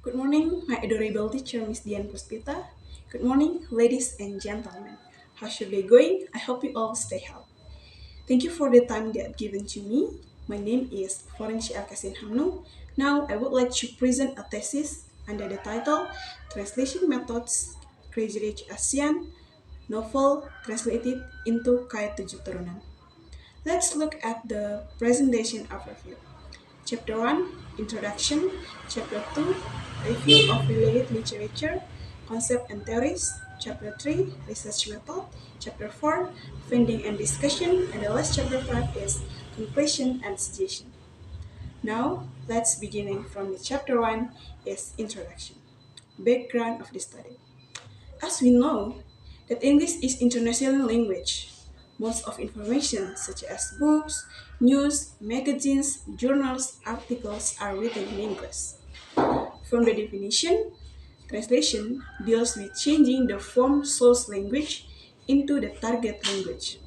Good morning, my adorable teacher, Miss Dian Puspita. Good morning, ladies and gentlemen. How's your day going? I hope you all stay healthy. Thank you for the time that given to me. My name is Florencia Alkasin Hamnu. Now, I would like to present a thesis under the title Translation Methods Graduate ASEAN Novel Translated into K7 Turunan. Let's look at the presentation overview. Chapter 1, Introduction. Chapter 2, Review of Related Literature, Concept and Theories. Chapter 3, Research Method. Chapter 4, Finding and Discussion. And the last chapter 5 is Conclusion and Suggestion. Now, let's beginning from the chapter 1 is Introduction. Background of the study. As we know, that English is international language. Most of information, such as books, news, magazines, journals, articles, are written in English. From the definition, translation deals with changing the form source language into the target language.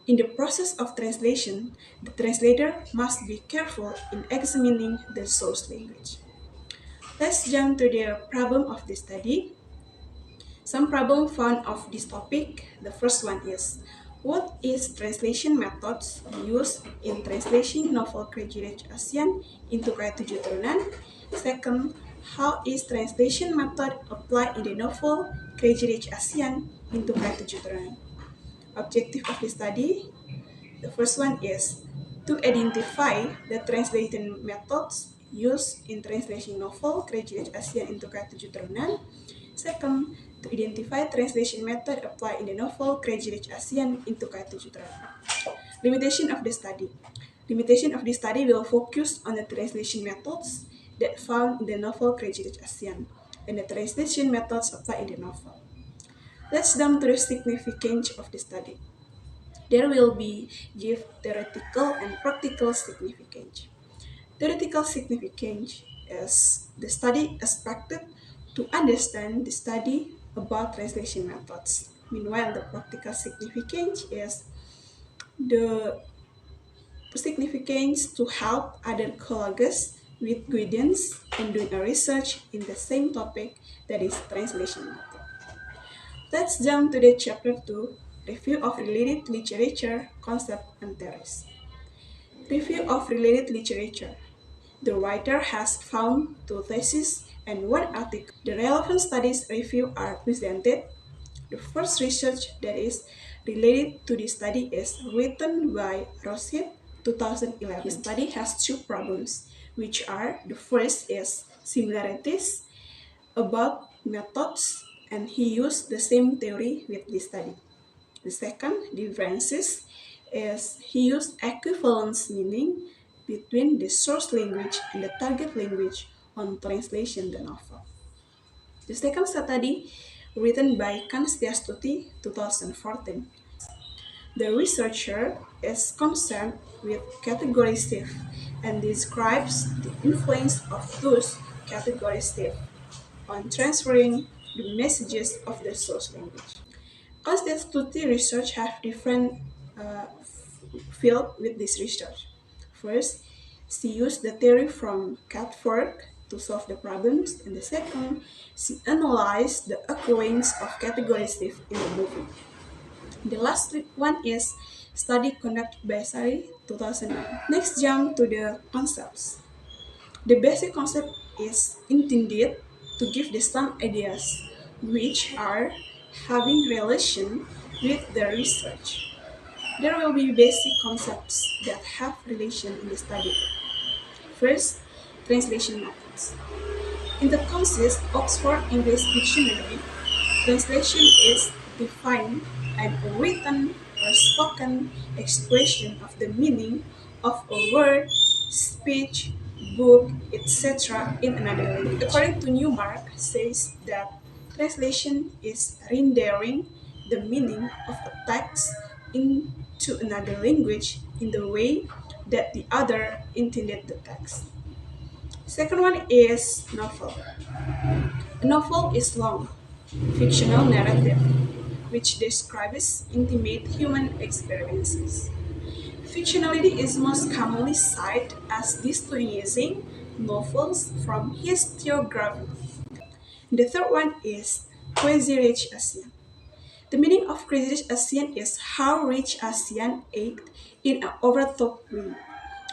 In the process of translation, the translator must be careful in examining the source language. Let's jump to the problem of the study. Some problem found of this topic. The first one is, what is translation methods used in translation novel Graduate ASEAN into K7 Turunan? Second, how is translation method applied in the novel Graduate ASEAN into K7 Turunan? Objective of the study. The first one is to identify the translation methods used in translation novel Graduate ASEAN into K7 Turunan. Second, to identify translation method applied in the novel Graduate ASEAN into K7 Turunan. Limitation of the study. Limitation of the study will focus on the translation methods that found in the novel Graduate ASEAN and the translation methods applied in the novel. Let's jump to the significance of the study. There will be give theoretical and practical significance. Theoretical significance is the study expected to understand the study about translation methods. Meanwhile, the practical significance is the significance to help other colleagues with guidance and doing a research in the same topic, that is translation method. Let's jump to the chapter 2, Review of Related Literature, Concept and Theories. Review of related literature. The writer has found 2 theses and 1 article. The relevant studies review are presented. The first research that is related to the study is written by Roshid, 2011. The study has 2 problems, which are, the first is similarities about methods, and he used the same theory with the study. The second, differences, is he used equivalence meaning between the source language and the target language on translation the novel. The second study, written by Kanstiastuti, 2014. The researcher is concerned with category shift and describes the influence of those category shift on transferring the messages of the source language. Constitutive research have different uh, field with this research. First, she used the theory from Catford to solve the problems, and the second, she analyzed the occurrence of category shift in the movie. The last one is study conducted by Sari 2009. Next, jump to the concepts. The basic concept is intended to give the some ideas which are having relation with the research. There will be basic concepts that have relation in the study. First, translation methods. In the concept Oxford English Dictionary, translation is defined as a written or spoken expression of the meaning of a word, speech, book, etc. in another language. According to Newmark, says that translation is rendering the meaning of a text into another language in the way that the other intended the text. Second one is novel. A novel is long, fictional narrative, which describes intimate human experiences. Fictionality is most commonly cited as distinguishing novels from historiography. The third one is Crazy Rich Asian. The meaning of Crazy Rich Asian is how rich Asian act in an over-the-top way.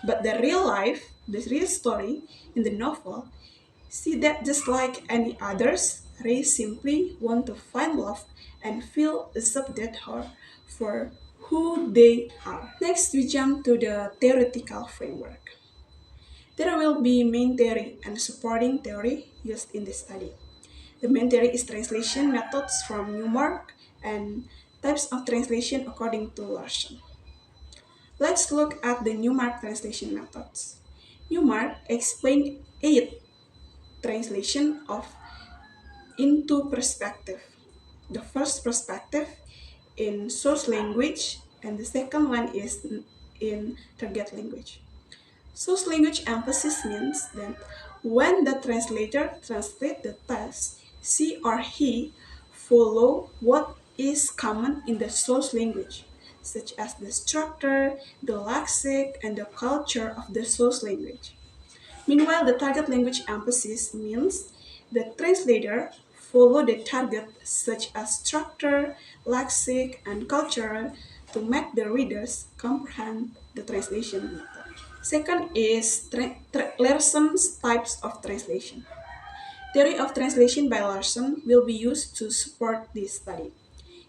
But the real story in the novel, see that just like any others, Ray simply want to find love and feel accepted her for who they are. Next, we jump to the theoretical framework. There will be main theory and supporting theory used in this study. The main theory is translation methods from Newmark and types of translation according to Larson. Let's look at the Newmark translation methods. Newmark explained 8 translation of into perspective. The first perspective in source language and the second one is in target language. Source language emphasis means that when the translator translates the text, she or he follow what is common in the source language, such as the structure, the lexic, and the culture of the source language. Meanwhile, the target language emphasis means the translator follow the target such as structure, lexic, and culture to make the readers comprehend the translation method. Second is Larson's types of translation. Theory of translation by Larson will be used to support this study.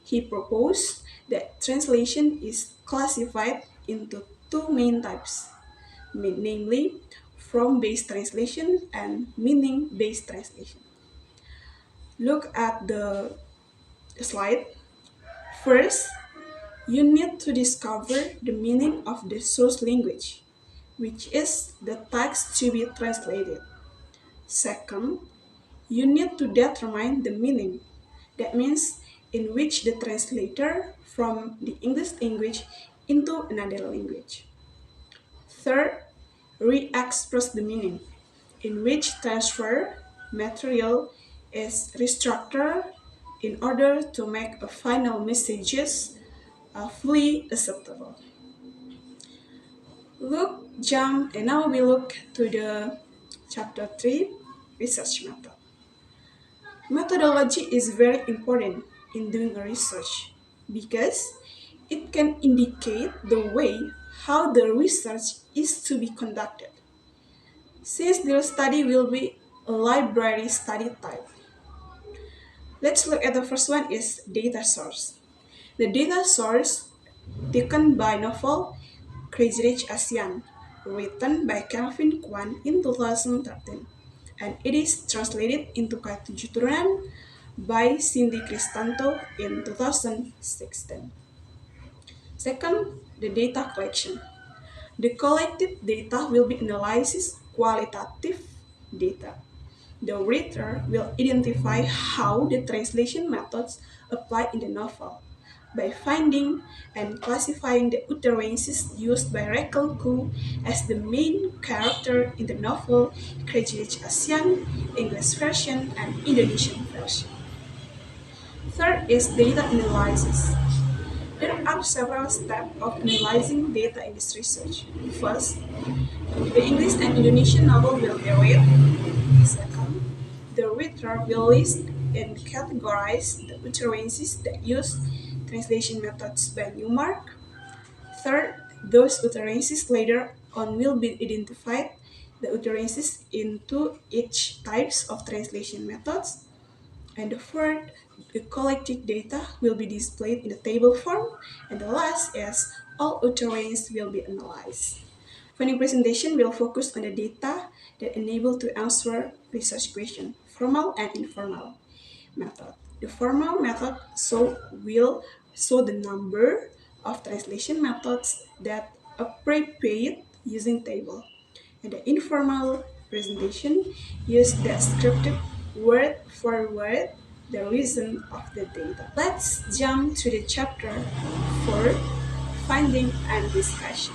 He proposed that translation is classified into two main types, namely from-based translation and meaning-based translation. Look at the slide. First, you need to discover the meaning of the source language, which is the text to be translated. Second, you need to determine the meaning. That means in which the translator from the English language into another language. Third, re-express the meaning, in which transfer material is restructured in order to make a final messages fully acceptable. Now we look to the chapter 3, research method. Methodology is very important in doing a research because it can indicate the way how the research is to be conducted. Since the study will be a library study type, let's look at the first one is data source. The data source taken by novel Crazy Rich Asian, written by Calvin Kwan in 2013, and it is translated into K7 Turunan by Cindy Cristanto in 2016. Second, the data collection. The collected data will be analyzed qualitative data. The reader will identify how the translation methods apply in the novel by finding and classifying the utterances used by Raquel Ku as the main character in the novel Crazy Rich Asian, English version, and Indonesian version. Third is data analysis. There are several steps of analyzing data in this research. First, the English and Indonesian novel will be read. Second, the reader will list and categorize the utterances that use translation methods by Newmark. Third, those utterances later on will be identified the utterances into each types of translation methods. And the fourth, the collected data will be displayed in the table form. And the last is all utterances will be analyzed. Finding presentation will focus on the data that enable to answer research questions, formal and informal method. The formal method will show the number of translation methods that appropriate using table. And the informal presentation use the scripted word for word the reason of the data. Let's jump to the chapter 4, finding and discussion.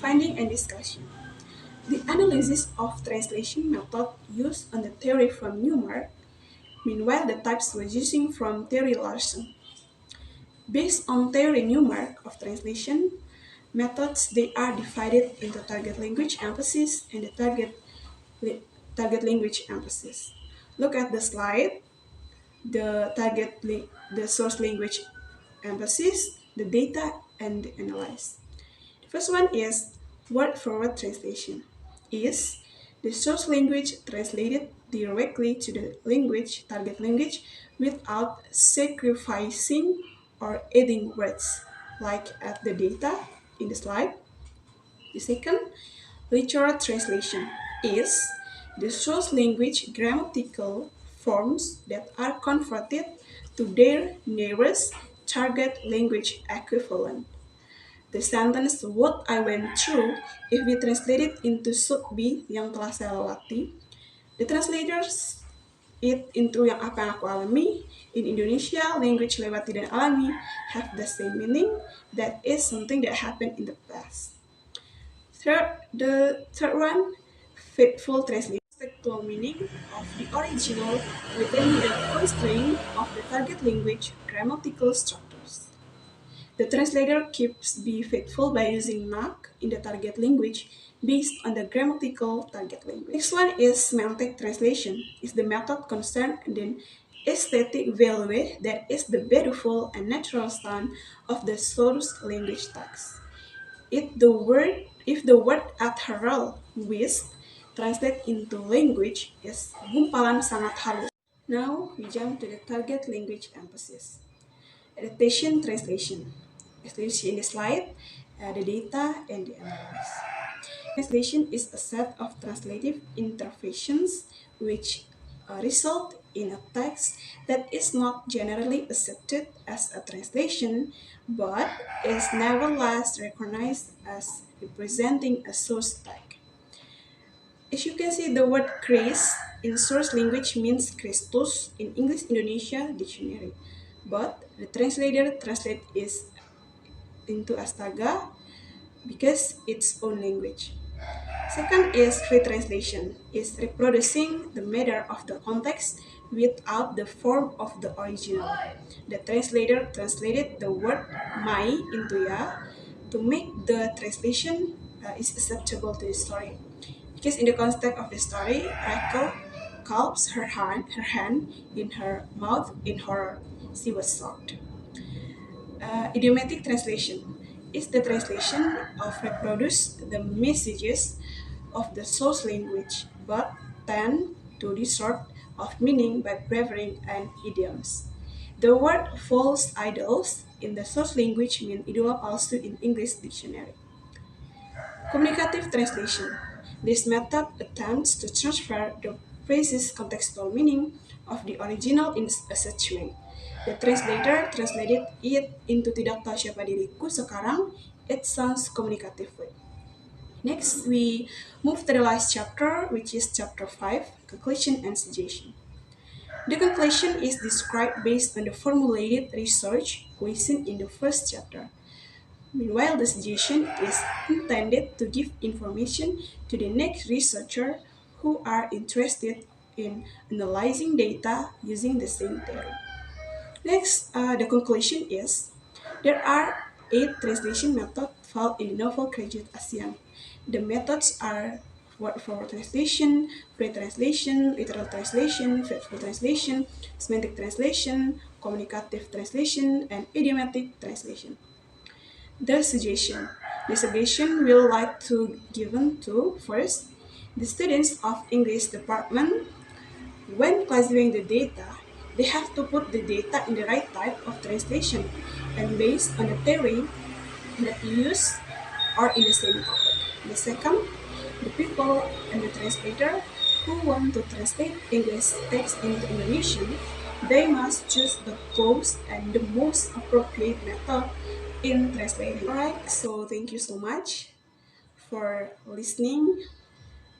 Finding and discussion. The analysis of translation method used on the theory from Newmark, meanwhile the types were using from theory Larson. Based on theory Newmark of translation, methods, they are divided into target language emphasis and the target language emphasis. Look at the slide. The source language emphasis, the data, and the analyze. The first one is word forward translation. Is the source language translated directly to the target language, without sacrificing or adding words, like at the data in the slide. The second, literal translation, is the source language grammatical forms that are converted to their nearest target language equivalent. The sentence "what I went through," if we translate it into should be yang telah saya lewati, the translators it into yang apa yang aku alami. In Indonesia, language lewati dan alami have the same meaning, that is something that happened in the past. The third one, faithful translation. Textual meaning of the original within the constraint of the target language grammatical structures. The translator keeps be faithful by using mark in the target language based on the grammatical target language. Next one is semantic translation. Is the method concerned in aesthetic value, that is the beautiful and natural sound of the source language text. If the word ethereal with translate into language is gumpalan sangat halus. Now we jump to the target language emphasis. Adaptation translation. As you see in the slide, the data and the analysis. Translation is a set of translative interventions which result in a text that is not generally accepted as a translation, but is nevertheless recognized as representing a source text. As you can see, the word Christ in source language means Christus in English Indonesia dictionary, but the translator translate it into astaga because its own language. Second is free translation, is reproducing the matter of the context without the form of the original. The translator translated the word mai into ya to make the translation is acceptable to the story. Because in the context of the story, Rachel cups her hand in her mouth in horror. She was shocked. Idiomatic translation is the translation of reproduce the messages of the source language, but tend to distort of meaning by preferring an idioms. The word false idols in the source language mean idola palsu in English dictionary. Communicative translation. This method attempts to transfer the phrase's contextual meaning of the original in a such way. The translator translated it into tidak tahu siapa diriku sekarang. It sounds communicatively. Next, we move to the last chapter, which is chapter 5, conclusion and suggestion. The conclusion is described based on the formulated research question in the first chapter. Meanwhile, the suggestion is intended to give information to the next researcher who are interested in analyzing data using the same theory. Next, the conclusion is there are 8 translation methods found in the novel graduate ASEAN. The methods are word forward translation, free translation, literal translation, faithful translation, semantic translation, communicative translation, and idiomatic translation. The suggestion will like to given to first the students of English department. When classifying the data, they have to put the data in the right type of translation and based on the theory that you use are in the same topic. The second, the people and the translator who want to translate English text into Indonesian, they must choose the close and the most appropriate method in translating. Alright, so thank you so much for listening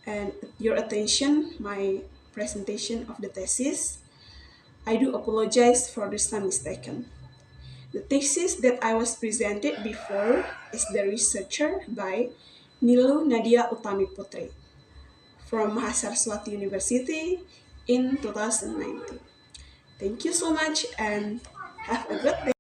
and your attention my presentation of the thesis. I do apologize for the some mistaken. The thesis that I was presented before is the researcher by Nilu Nadia Utami Putri from Mahasaraswati University in 2019. Thank you so much and have a good day.